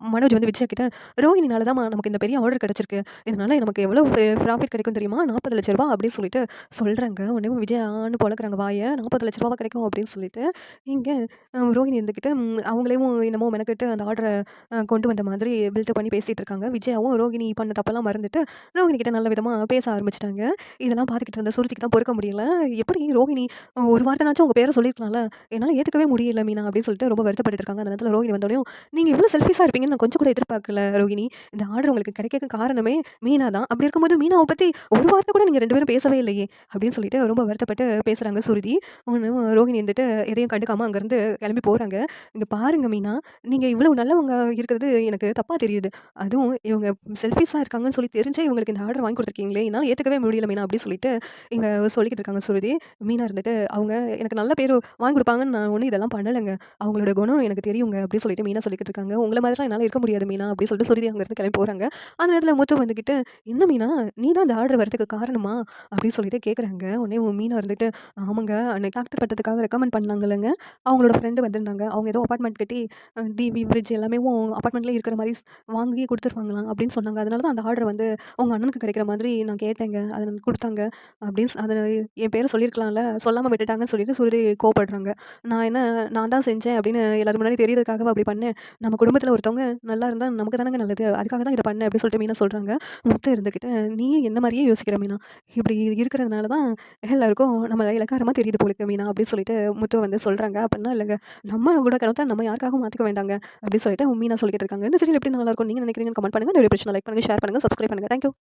மனோஜ் வந்து விஜயா கிட்ட, "ரோஹிணினால தாம்மா நமக்கு இந்த பெரிய ஆர்டர் கிடைச்சிருக்கு. இதனால நமக்கு எவ்வளோ ப்ராஃபிட் கிடைக்கும் தெரியுமா? ரூ. 40,00,000 அப்படின்னு சொல்லிட்டு சொல்றாங்க. உடனே விஜயா ஆன்னு பொளக்குறாங்க வாய. ரூ. 40,00,000 கிடைக்கும் அப்படின்னு சொல்லிட்டு, இங்க ரோஹிணி இருந்துகிட்டு அவங்களேவும் என்னமோ மெனக்கெட்டு அந்த ஆர்டர கொண்டு வந்த மாதிரி பில்டப் பண்ணி பேசிட்டு இருக்காங்க. விஜயாவும் ரோகிணி பண்ண தப்பெல்லாம் மறந்துட்டு, ரோகிணி கிட்ட நல்ல விதமா பேச ஆரம்பிச்சுட்டாங்க. இதெல்லாம் பார்த்துக்கிட்டு இருந்த சுருதிக்கு தான் பொறுக்க முடியல. "எப்படி ரோகிணி ஒரு வார்த்தைனாச்சும் உங்க பேர சொல்லியிருக்கலாம்ல. என்னால ஏத்துக்கவே முடியல மீனா" அப்படின்னு சொல்லிட்டு ரொம்ப வருத்தப்பட்டுட்டு இருக்காங்க. அந்த நேரத்துல ரோகிணி வந்தோனயும், "நீங்க இவ்ளோ செல்ஃபிஷா இருப்பீங்கன்னு நான் கொஞ்சம் கூட எதிர்பார்க்கல ரோகிணி. இந்த ஆர்டர் உங்களுக்கு கிடைக்க காரணமே மீனா தான். அப்படி இருக்கும்போது மீனாவ பத்தி ஒரு வார்த்தை கூட நீங்க 2 பேரும் பேசவே இல்லையே" அப்படின்னு சொல்லிட்டு ரொம்ப வருத்தப்பட்டு பேசுறாங்க சுருதி. ஒண்ணும் ரோகிணி வந்துட்டு எதையும் கண்டுக்காம அங்கருந்து கிளம்பி போறாங்க. "இங்க பாருங்க மீனா, நீங்க இவ்வளவு நல்லவங்க இருக்கிறது எனக்கு தப்பா தெரியுது. அதுவும் இவங்க செல்ஃபிஷா இருக்காங்கன்னு சொல்லி தெரிஞ்சே இவங்களுக்கு இந்த ஆர்டர் வாங்கி குடுத்துருக்கீங்களே! என்னால ஏத்துக்கவே முடியல மீனா" அப்டி சொல்லிட்டு இங்க சொல்லிக்கிட்டு இருக்காங்க சுருதி. மீனா இருந்துட்டு, "அவங்க எனக்கு நல்ல பேரு வாங்கி குடுப்பாங்கன்னு நான் ஒண்ணும் இதெல்லாம் பண்ணலங்க. அவங்களோட குணம் எனக்கு தெரியுங்க" அப்டி சொல்லிட்டு மீனா சொல்லிக்கிட்டு இருக்காங்க. "உங்கள மாதிரிலாம் என்னால இருக்க முடியாது மீனா" அப்டி சொல்லிட்டு சுருதி அங்கருந்து கிளம்பி போறாங்க. அந்த நேரத்துல முத்து வந்துகிட்டு, "என்ன மீனா, நீ தான் இந்த ஆர்டர் வரதுக்கு காரணமா?" அப்டி சொல்லிட்டு கேட்குறாங்க. உடனே மீனா இருந்துட்டு, "ஆமாங்க, அன்னைக்கு டாக்டர் பட்டத்துக்காக ரெக்கமெண்ட் பண்ணாங்கல்லங்க, அவங்களோட ஃப்ரெண்ட் வந்திருந்தாங்க. அவங்க ஏதோ அபார்ட்மெண்ட் கட்டி டிவி, ஃப்ரிட்ஜ் எல்லாமேவும் அபார்ட்மெண்ட்லயே இருக்கிற மாரி வாங்கி குடுத்துருவாங்களாம் அப்படின்னு சொன்னாங்க. அதனால தான் அந்த ஆர்டர் வந்து உங்க அண்ணனுக்கு கிடைக்கிற மாதிரி நான் கேட்டேங்க. அத குடுத்தாங்க. அப்படின்னு அத என் பேர சொல்லியிருக்கலாம்ல. சொல்லாம விட்டுட்டாங்கன்னு சொல்லிட்டு சுருதி கோவப்படுறாங்க. நான் தான் செஞ்சேன் அப்படின்னு எல்லாரும் முன்னாடி தெரியறதுக்காகவா அப்படி பண்ணேன். நம்ம குடும்பத்தில ஒருத்தவங்க நல்லா இருந்தா நமக்கு தானங்க நல்லது. அதுக்காக தான் இத பண்ணேன் அப்படின்னு சொல்லிட்டு மீனா சொல்றாங்க. முத்து இருந்துகிட்டு, நீயும் என்ன மாரியே யோசிக்கிற மீனா. இப்படி இருக்கிறதுனால தான் எல்லாருக்கும் நம்மள இளக்காரமா தெரியுது போல இருக்கு மீனா அப்படின்னு சொல்லிட்டு முத்து வந்து சொல்றாங்க. அப்படிலாம் இல்லங்க. நம்ம கூட கணத்த நம்ம யாருக்காகவும் மாத்திக்க வேண்டாங்க. அப்படின்னு சொல்லிட்டு மீனா சொல்லிக்கிட்டு இருக்காங்க. இந்த சீரியல் எப்படி நல்லாருக்கும் நீங்க நினைக்கிறீங்கன்னு கமெண்ட் பண்ணுங்க. இந்த வீடியோ பிடிச்சிருந்தா லைக் பண்ணுங்க, ஷேர் பண்ணுங்க, சப்ஸ்கிரைப் பண்ணுங்க. Thank you.